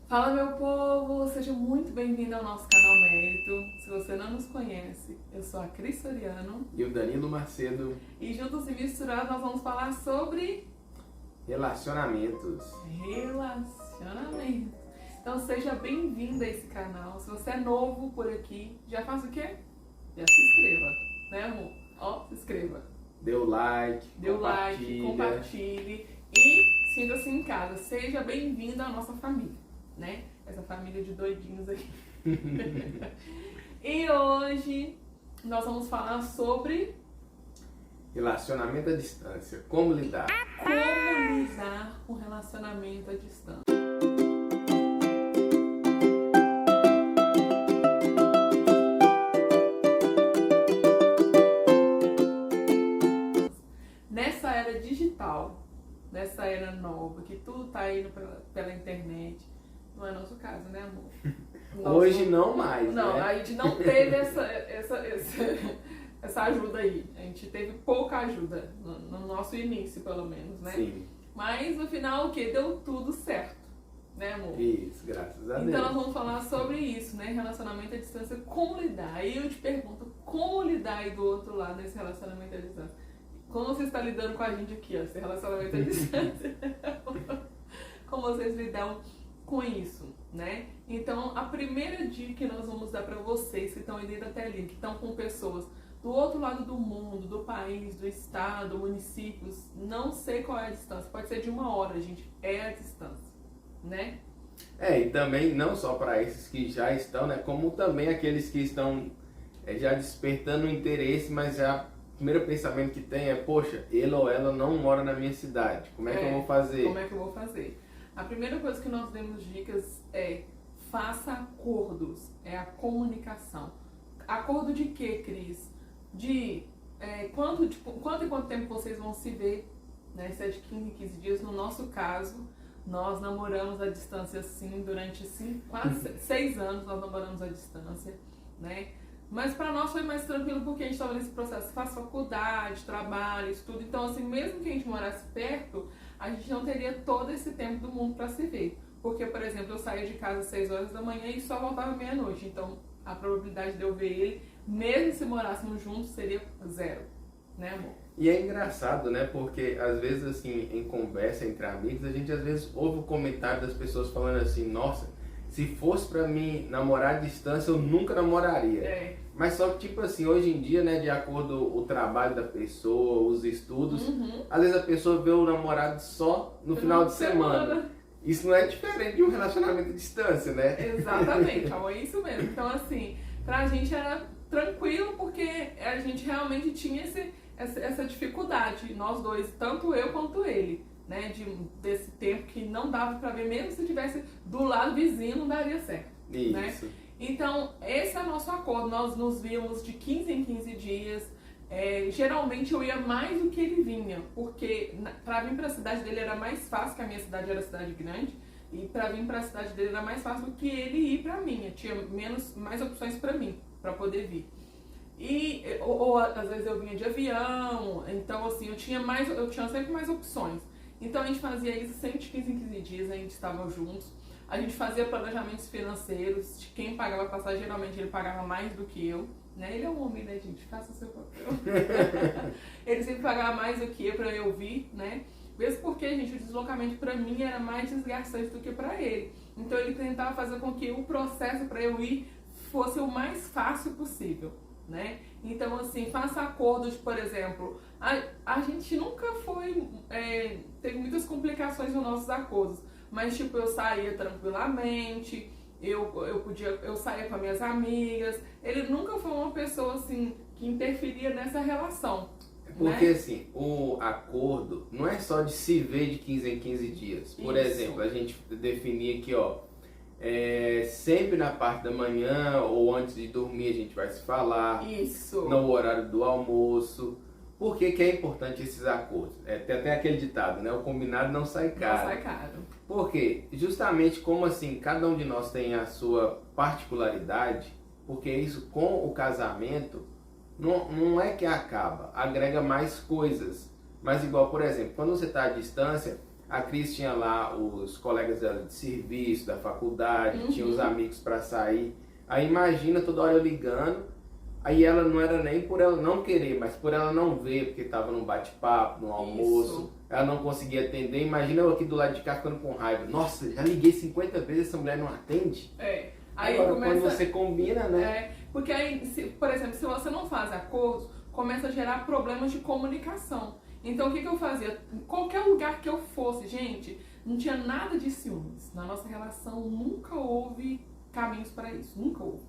Fala, meu povo! Seja muito bem-vindo ao nosso canal Mérito. Se você não nos conhece, eu sou a Cris Soriano. E o Danilo Macedo. E juntos e misturados nós vamos falar sobre Relacionamentos. relacionamento. Então seja bem-vindo a esse canal. Se você é novo por aqui, já faz o quê? Já se inscreva, né, amor? Ó, se inscreva. Dê o like, Compartilhe e sinta-se em casa. Seja bem-vindo à nossa família, né? Essa família de doidinhos aqui. E hoje nós vamos falar sobre Relacionamento à distância. Como lidar? como lidar com relacionamento à distância. Nessa era digital, nessa era nova, que tudo tá indo pela internet, não é nosso caso, né, amor? Hoje não mais, Não, né? a gente não teve essa ajuda aí. A gente teve pouca ajuda, no nosso início, pelo menos, né? Sim. Mas no final, o que? Deu tudo certo, né, amor? Isso, graças a Deus. Então nós vamos falar sobre isso, né? Relacionamento à distância, como lidar. Aí eu te pergunto, como lidar aí do outro lado desse relacionamento à distância? Como você está lidando com a gente aqui, ó, esse relacionamento à distância? Como vocês lidam com isso, né? Então, a primeira dica que nós vamos dar para vocês que estão aí dentro da telinha, que estão com pessoas do outro lado do mundo, do país, do estado, municípios, não sei qual é a distância, pode ser de 1 hora, gente, é a distância, né? E também não só para esses que já estão, né? Como também aqueles que estão já despertando o interesse, mas já o primeiro pensamento que tem é, poxa, ele ou ela não mora na minha cidade, como é que eu vou fazer? Como é que eu vou fazer? A primeira coisa que nós demos dicas é faça acordos, é a comunicação. Acordo de quê, Cris? De quanto e quanto tempo vocês vão se ver, né? Se é de 15 em 15 dias. No nosso caso, nós namoramos à distância sim, durante quase 6 anos nós namoramos à distância, né? Mas para nós foi mais tranquilo porque a gente estava nesse processo, faz faculdade, trabalho, estudo. Então, assim, mesmo que a gente morasse perto, a gente não teria todo esse tempo do mundo para se ver. Porque, por exemplo, eu saía de casa às 6 horas da manhã e só voltava meia-noite. Então, a probabilidade de eu ver ele, mesmo se morássemos juntos, seria 0. Né, amor? E é engraçado, né? Porque às vezes, assim, em conversa entre amigos, a gente às vezes ouve o comentário das pessoas falando assim, nossa, se fosse pra mim namorar à distância, eu nunca namoraria. Mas só que, tipo assim, hoje em dia, né, de acordo com o trabalho da pessoa, os estudos, às vezes a pessoa vê o namorado só no final de semana. Isso não é diferente de um relacionamento à distância, né? Exatamente, é isso mesmo. Então, assim, pra gente era tranquilo porque a gente realmente tinha essa dificuldade, nós dois, tanto eu quanto ele, né, desse tempo que não dava pra ver, mesmo se tivesse do lado vizinho, não daria certo. Isso. Né? Então, esse é o nosso acordo, nós nos víamos de 15 em 15 dias, geralmente eu ia mais do que ele vinha, porque pra vir pra cidade dele era mais fácil, que a minha cidade era cidade grande, e pra vir pra cidade dele era mais fácil do que ele ir pra minha, tinha mais opções pra mim, pra poder vir. Ou às vezes eu vinha de avião, então assim, eu tinha sempre mais opções. Então a gente fazia isso sempre de 15 em 15 dias, a gente estava juntos. A gente fazia planejamentos financeiros, de quem pagava a passagem, geralmente ele pagava mais do que eu. Né? Ele é um homem, né, gente? Faça o seu papel. Ele sempre pagava mais do que eu pra eu vir, né? Mesmo porque, gente, o deslocamento pra mim era mais desgastante do que pra ele. Então ele tentava fazer com que o processo pra eu ir fosse o mais fácil possível, né? Então, assim, faça acordos, por exemplo, a gente nunca teve muitas complicações nos nossos acordos, mas tipo, eu saía tranquilamente, eu saía com as minhas amigas, ele nunca foi uma pessoa assim que interferia nessa relação. Porque né? assim, o acordo não é só de se ver de 15 em 15 dias. Por Isso. exemplo, a gente definia aqui, ó, sempre na parte da manhã ou antes de dormir a gente vai se falar. Isso. No horário do almoço. Por que é importante esses acordos? Tem até aquele ditado, né? O combinado não sai caro. Não sai caro. Porque justamente como assim, cada um de nós tem a sua particularidade, porque isso com o casamento não é que acaba, agrega mais coisas. Mas igual, por exemplo, quando você está à distância, A Cris tinha lá os colegas dela de serviço, da faculdade, tinha os amigos para sair. Aí imagina toda hora eu ligando, aí ela não era nem por ela não querer, mas por ela não ver, porque estava num bate-papo, no almoço, ela não conseguia atender. Imagina eu aqui do lado de cá ficando com raiva. Nossa, já liguei 50 vezes, essa mulher não atende. Aí agora, começa, quando você combina, né? Porque aí, por exemplo, se você não faz acordos, começa a gerar problemas de comunicação. Então o que eu fazia? Em qualquer lugar que eu fosse, gente, não tinha nada de ciúmes. Na nossa relação nunca houve caminhos para isso, nunca houve.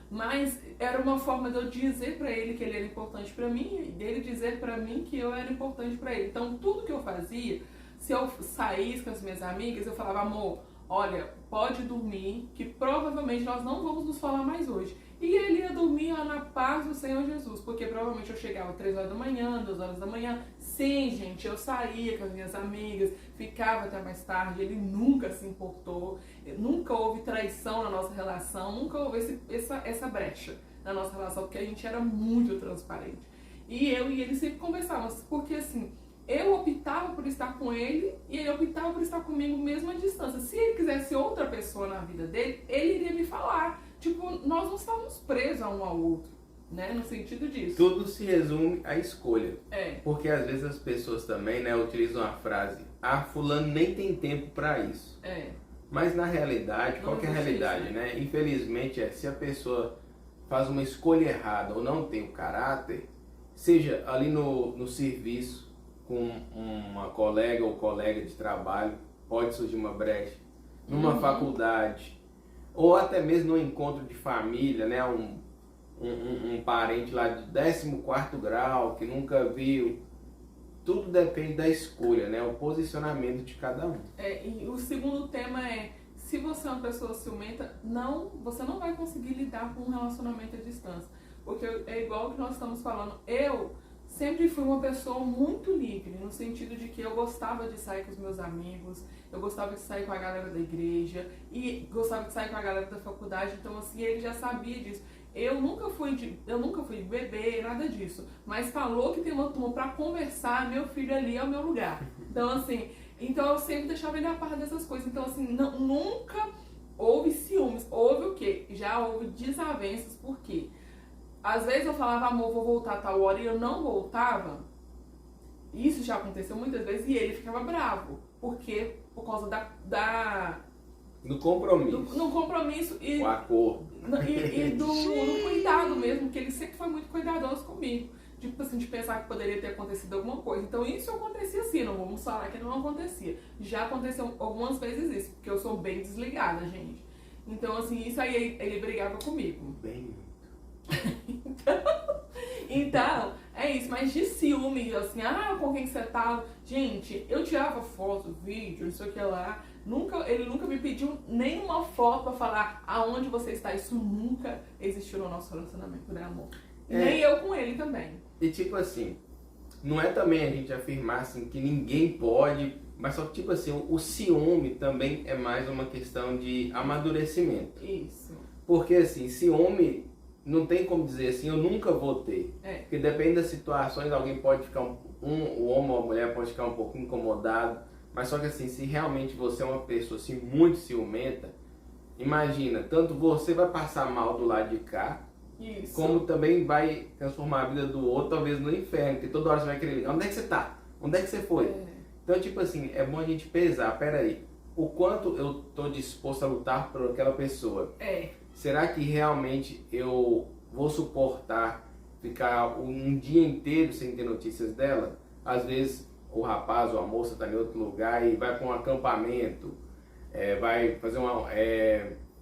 Mas era uma forma de eu dizer para ele que ele era importante para mim e dele dizer para mim que eu era importante para ele. Então tudo que eu fazia, se eu saísse com as minhas amigas, eu falava, amor, olha, pode dormir, que provavelmente nós não vamos nos falar mais hoje. E ele ia dormir lá na paz do Senhor Jesus, porque provavelmente eu chegava 3 horas da manhã, 2 horas da manhã. Sim, gente, eu saía com as minhas amigas, ficava até mais tarde, ele nunca se importou, nunca houve traição na nossa relação, nunca houve essa brecha na nossa relação, porque a gente era muito transparente. E eu e ele sempre conversávamos, porque assim, eu optava por estar com ele e ele optava por estar comigo mesmo à distância. Se ele quisesse outra pessoa na vida dele, ele iria me falar. Tipo, nós não estávamos presos a um ao outro, né? No sentido disso. Tudo se resume à escolha. Porque às vezes as pessoas também, né, utilizam a frase, fulano nem tem tempo para isso. Mas na realidade, qual que é a realidade, isso, né? Infelizmente, se a pessoa faz uma escolha errada ou não tem o caráter, seja ali no serviço, com uma colega ou colega de trabalho, pode surgir uma brecha, numa faculdade, ou até mesmo no encontro de família, né? Um parente lá de 14º grau, que nunca viu. Tudo depende da escolha, né? O posicionamento de cada um. E o segundo tema é, se você é uma pessoa ciumenta, você não vai conseguir lidar com um relacionamento à distância. Porque é igual o que nós estamos falando. Eu sempre fui uma pessoa muito livre, no sentido de que eu gostava de sair com os meus amigos, eu gostava de sair com a galera da igreja e gostava de sair com a galera da faculdade, então assim, ele já sabia disso. Eu nunca fui de beber, nada disso, mas falou que tem uma turma pra conversar, meu filho ali é o meu lugar. Então assim, eu sempre deixava ele a par dessas coisas, então assim, nunca houve ciúmes, houve o quê? Já houve desavenças, por quê? Às vezes eu falava, amor, vou voltar a tal hora, e eu não voltava. Isso já aconteceu muitas vezes e ele ficava bravo. Porque por causa do compromisso. No compromisso e o acordo. E do cuidado mesmo, que ele sempre foi muito cuidadoso comigo. Tipo assim, de pensar que poderia ter acontecido alguma coisa. Então isso acontecia sim, não vamos falar que não acontecia. Já aconteceu algumas vezes isso, porque eu sou bem desligada, gente. Então assim, isso aí ele brigava comigo. Bem... Então, é isso, mas de ciúme, assim, com quem você tava? Gente, eu tirava foto, vídeo, não sei o que lá. Ele nunca me pediu nenhuma foto pra falar aonde você está. Isso nunca existiu no nosso relacionamento, né, amor? Nem eu com ele também. E tipo assim, não é também a gente afirmar assim que ninguém pode, mas só que tipo assim, o ciúme também é mais uma questão de amadurecimento. Isso. Porque assim, ciúme não tem como dizer assim, eu nunca vou ter. Porque depende das situações, alguém pode ficar, o homem ou a mulher pode ficar um pouco incomodado. Mas só que assim, se realmente você é uma pessoa assim, muito ciumenta, imagina, tanto você vai passar mal do lado de cá, isso, como também vai transformar a vida do outro, talvez no inferno. Porque toda hora você vai querer ligar, onde é que você tá? Onde é que você foi? Então tipo assim, é bom a gente pesar, peraí, o quanto eu tô disposto a lutar por aquela pessoa. Será que realmente eu vou suportar ficar um dia inteiro sem ter notícias dela? Às vezes o rapaz ou a moça está em outro lugar e vai para um acampamento, vai fazer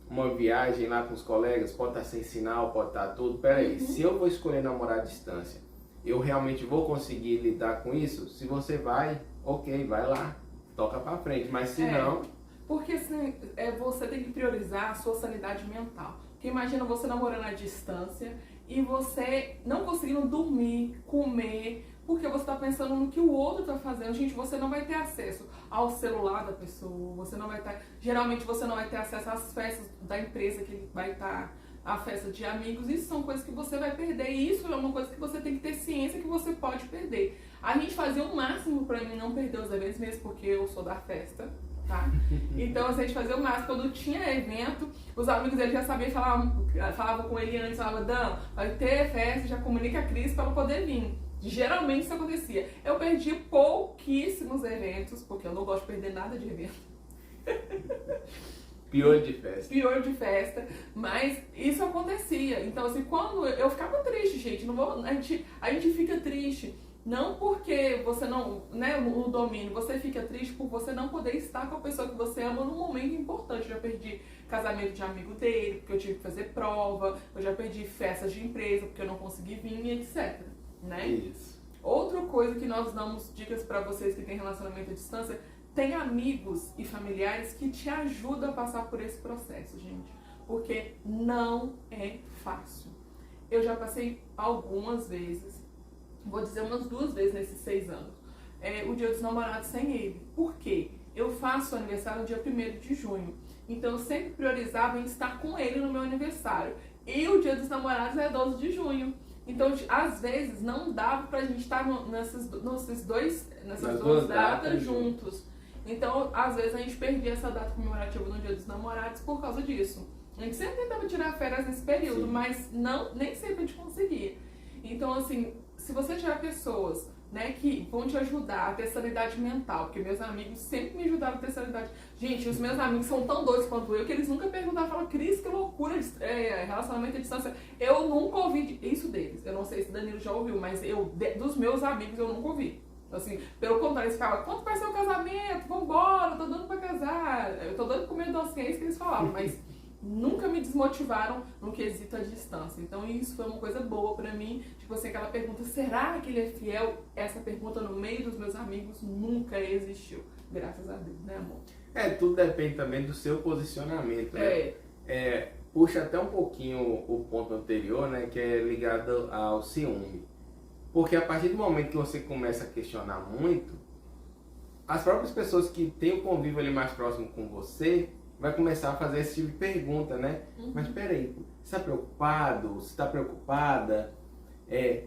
uma viagem lá com os colegas, pode estar sem sinal, pode estar tudo. Peraí, se eu vou escolher namorar à distância, eu realmente vou conseguir lidar com isso? Se você vai, ok, vai lá, toca para frente, mas se não... Porque assim, você tem que priorizar a sua sanidade mental. Porque imagina você namorando à distância e você não conseguindo dormir, comer, porque você está pensando no que o outro está fazendo. Gente, você não vai ter acesso ao celular da pessoa, você não vai ter... Geralmente você não vai ter acesso às festas da empresa que ele vai estar a festa de amigos, isso são coisas que você vai perder. E isso é uma coisa que você tem que ter ciência que você pode perder. A gente fazia o máximo pra mim não perder os eventos, mesmo porque eu sou da festa, tá? Então, assim, a gente fazia o máximo. Quando tinha evento, os amigos dele já sabiam, falavam com ele antes, falavam, Dan, vai ter festa, já comunica a Cris para ela poder vir. Geralmente isso acontecia. Eu perdi pouquíssimos eventos, porque eu não gosto de perder nada de evento. Pior de festa. Pior de festa, mas isso acontecia. Então, assim, quando eu ficava triste, gente, a gente fica triste. Não porque você não, né, o domínio, você fica triste por você não poder estar com a pessoa que você ama num momento importante. Eu já perdi casamento de amigo dele, porque eu tive que fazer prova, eu já perdi festas de empresa, porque eu não consegui vir, etc. Né? Isso. Outra coisa que nós damos dicas pra vocês que têm relacionamento à distância, tem amigos e familiares que te ajudam a passar por esse processo, gente. Porque não é fácil. Eu já passei algumas vezes, vou dizer umas 2 vezes nesses 6 anos, o Dia dos Namorados sem ele. Por quê? Eu faço aniversário no dia 1º de junho. Então eu sempre priorizava em estar com ele no meu aniversário. E o Dia dos Namorados é 12 de junho. Então, às vezes, não dava pra gente estar nessas duas datas juntos. Então, às vezes, a gente perdia essa data comemorativa no Dia dos Namorados por causa disso. A gente sempre tentava tirar férias nesse período, sim, mas nem sempre a gente conseguia. Então, assim, se você tiver pessoas, né, que vão te ajudar a ter sanidade mental, porque meus amigos sempre me ajudaram a ter sanidade. Gente, os meus amigos são tão doidos quanto eu, que eles nunca perguntaram, falaram, Cris, que loucura, relacionamento à distância. Eu nunca ouvi isso deles. Eu não sei se o Danilo já ouviu, mas dos meus amigos eu nunca ouvi. Assim, pelo contrário, eles falavam, quanto vai ser o casamento? Vambora, eu tô dando pra casar. Eu tô dando pra comer docinho, é isso que eles falavam, mas nunca me desmotivaram no quesito à distância. Então isso foi uma coisa boa pra mim. Tipo assim, aquela pergunta, será que ele é fiel? Essa pergunta no meio dos meus amigos nunca existiu. Graças a Deus, né, amor? Tudo depende também do seu posicionamento, né? Puxa até um pouquinho o ponto anterior, né, que é ligado ao ciúme. Porque a partir do momento que você começa a questionar muito, as próprias pessoas que têm o convívio ali mais próximo com você vai começar a fazer esse tipo de pergunta, né? Uhum. Mas peraí, você está preocupado? Você está preocupada?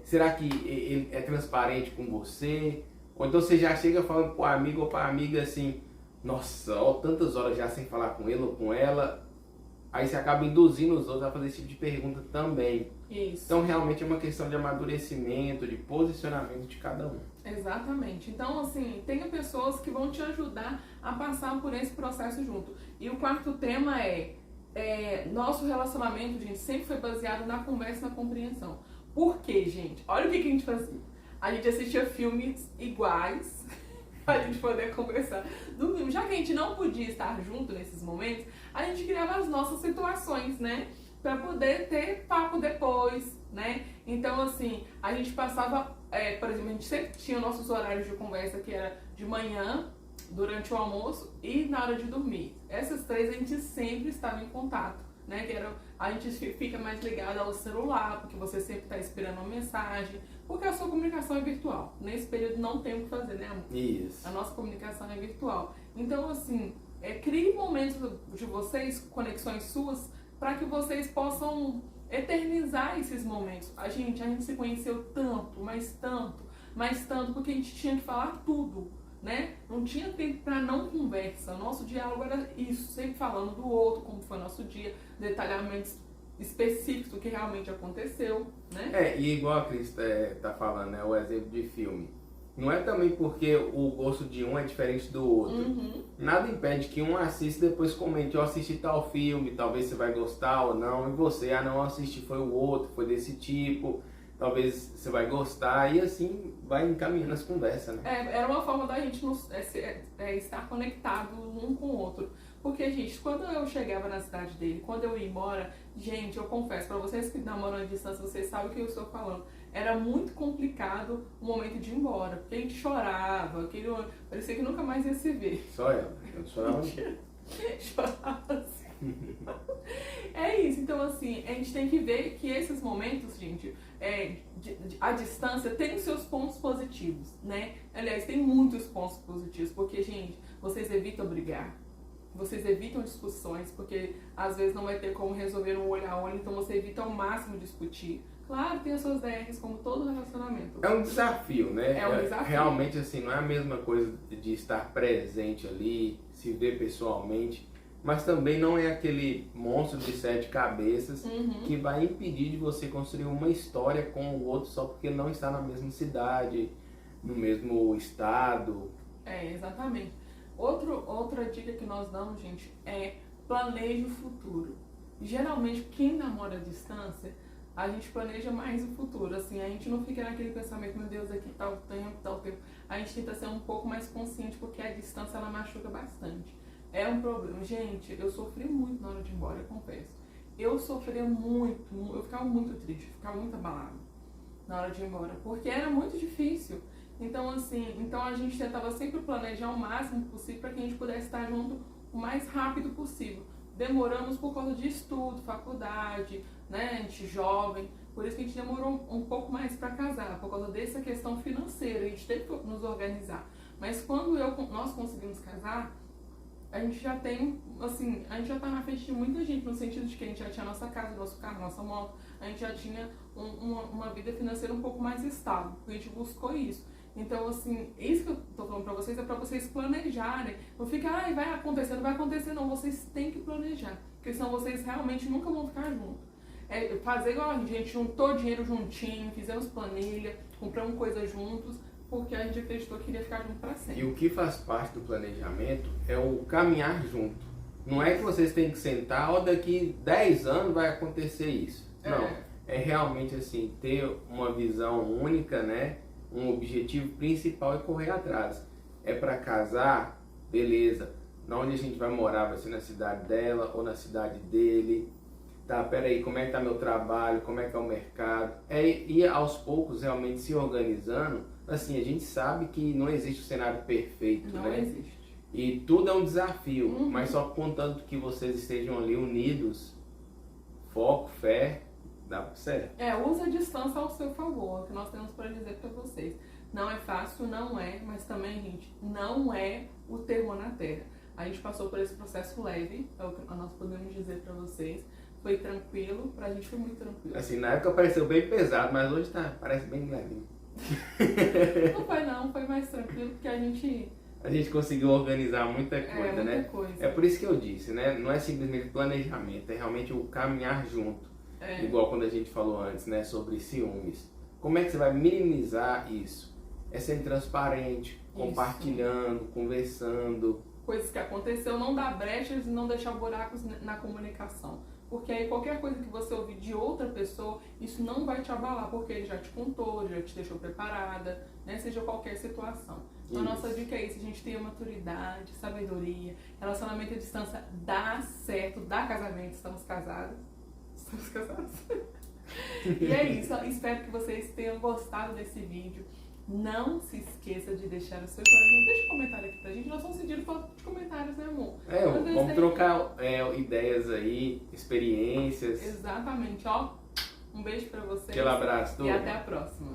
Será que ele é transparente com você? Ou então você já chega falando pro amigo ou pra amiga assim, nossa, ó, tantas horas já sem falar com ele ou com ela. Aí você acaba induzindo os outros a fazer esse tipo de pergunta também. Isso. Então realmente é uma questão de amadurecimento, de posicionamento de cada um. Exatamente. Então, assim, tenha pessoas que vão te ajudar a passar por esse processo junto. E o 4º tema nosso relacionamento, gente, sempre foi baseado na conversa e na compreensão. Por quê, gente? Olha o que a gente fazia. A gente assistia filmes iguais pra gente poder conversar. Já que a gente não podia estar junto nesses momentos, a gente criava as nossas situações, né? Pra poder ter papo depois, né? Então, assim, a gente passava, por exemplo, a gente sempre tinha nossos horários de conversa, que era de manhã, durante o almoço e na hora de dormir. Essas 3 a gente sempre estava em contato, né? A gente fica mais ligado ao celular, porque você sempre está esperando uma mensagem, porque a sua comunicação é virtual. Nesse período não tem o que fazer, né, amor? Isso. A nossa comunicação é virtual. Então, assim, crie momentos de vocês, conexões suas, para que vocês possam eternizar esses momentos. A gente se conheceu tanto, mas tanto, porque a gente tinha que falar tudo, né? Não tinha tempo para não conversa. Nosso diálogo era isso, sempre falando do outro, como foi nosso dia, detalhamentos específicos do que realmente aconteceu, né? E igual a Cris tá falando, né, o exemplo de filme. Não é também porque o gosto de um é diferente do outro. Uhum. Nada impede que um assista e depois comente, eu assisti tal filme, talvez você vai gostar ou não, e você, não assisti, foi o outro, foi desse tipo, talvez você vai gostar, e assim vai encaminhando as conversas, né? Era uma forma da gente estar conectado um com o outro. Porque, gente, quando eu chegava na cidade dele, quando eu ia embora, gente, eu confesso, pra vocês que namoram à distância, vocês sabem o que eu estou falando. Era muito complicado o momento de ir embora, porque a gente chorava, parecia que nunca mais ia se ver. Só ela, eu chorava. Chorava assim. É isso, então assim, a gente tem que ver que esses momentos, gente, a distância tem os seus pontos positivos, né? Aliás, tem muitos pontos positivos, porque, gente, vocês evitam brigar. vocês evitam discussões, porque às vezes não vai ter como resolver um olho a olho, então você evita ao máximo discutir. Claro, tem as suas DRs, como todo relacionamento. É um desafio, né? É um desafio. Realmente, assim, não é a mesma coisa de estar presente ali, se ver pessoalmente, mas também não é aquele monstro de 7 cabeças que vai impedir de você construir uma história com o outro só porque não está na mesma cidade, no mesmo estado. Exatamente. Outra dica que nós damos, gente, é planeje o futuro. Geralmente, quem namora à distância, a gente planeja mais o futuro, assim, a gente não fica naquele pensamento, meu Deus, aqui tá o tempo. A gente tenta ser um pouco mais consciente, porque a distância, ela machuca bastante. É um problema. Gente, eu sofri muito na hora de ir embora, eu confesso. Eu sofria muito, eu ficava muito triste, ficava muito abalada na hora de ir embora, porque era muito difícil. Então, assim, a gente tentava sempre planejar o máximo possível para que a gente pudesse estar junto o mais rápido possível. Demoramos por causa de estudo, faculdade, né, a gente jovem, por isso que a gente demorou um pouco mais para casar, por causa dessa questão financeira, a gente teve que nos organizar. Mas quando nós conseguimos casar, a gente já tem, assim, a gente já tá na frente de muita gente, no sentido de que a gente já tinha nossa casa, nosso carro, nossa moto, a gente já tinha uma vida financeira um pouco mais estável, porque a gente buscou isso. Então, assim, isso que eu tô falando pra vocês é pra vocês planejarem. Não fica, vai acontecer, não vai acontecer, não. Vocês têm que planejar, porque senão vocês realmente nunca vão ficar juntos. Fazer igual a gente juntou dinheiro juntinho, fizemos planilha, compramos coisas juntos, porque a gente acreditou que iria ficar junto pra sempre. E o que faz parte do planejamento é o caminhar junto. Não é que vocês têm que sentar, daqui 10 anos vai acontecer isso. Não, é realmente assim, ter uma visão única, né? Um objetivo principal e correr atrás. É para casar, beleza. Na onde a gente vai morar, vai ser na cidade dela ou na cidade dele. Tá, peraí, como é que tá meu trabalho, como é que é o mercado. Ir aos poucos realmente se organizando. Assim, a gente sabe que não existe um cenário perfeito, não, né? Não existe. E tudo é um desafio, mas só contanto que vocês estejam ali unidos, foco, fé, dá certo. Usa a distância ao seu favor, o que nós temos para dizer para vocês. Não é fácil, não é, mas também, gente, não é o terror na terra. A gente passou por esse processo leve, é o que nós podemos dizer para vocês. Foi tranquilo, pra gente foi muito tranquilo. Assim, na época pareceu bem pesado, mas hoje parece bem levinho. Não, foi mais tranquilo, porque a gente conseguiu organizar muita coisa, muita né? Coisa. É por isso que eu disse, né? Não é simplesmente planejamento, é realmente o caminhar junto. Igual quando a gente falou antes, né? Sobre ciúmes. Como é que você vai minimizar isso? É sendo transparente, compartilhando, conversando. Coisas que aconteceu, não dar brechas e não deixar buracos na comunicação. Porque aí qualquer coisa que você ouvir de outra pessoa, isso não vai te abalar, porque ele já te contou, já te deixou preparada, né? Seja qualquer situação. Então, a nossa dica é isso, a gente tem maturidade, sabedoria, relacionamento à distância dá certo, dá casamento, estamos casados. E é isso, espero que vocês tenham gostado desse vídeo. Não se esqueça de deixar o seu joinha. Deixa um comentário aqui pra gente. Nós estamos sentindo falta de comentários, né, amor? Vamos trocar ideias aí, experiências. Exatamente, Um beijo pra vocês. Aquele abraço, e até a próxima.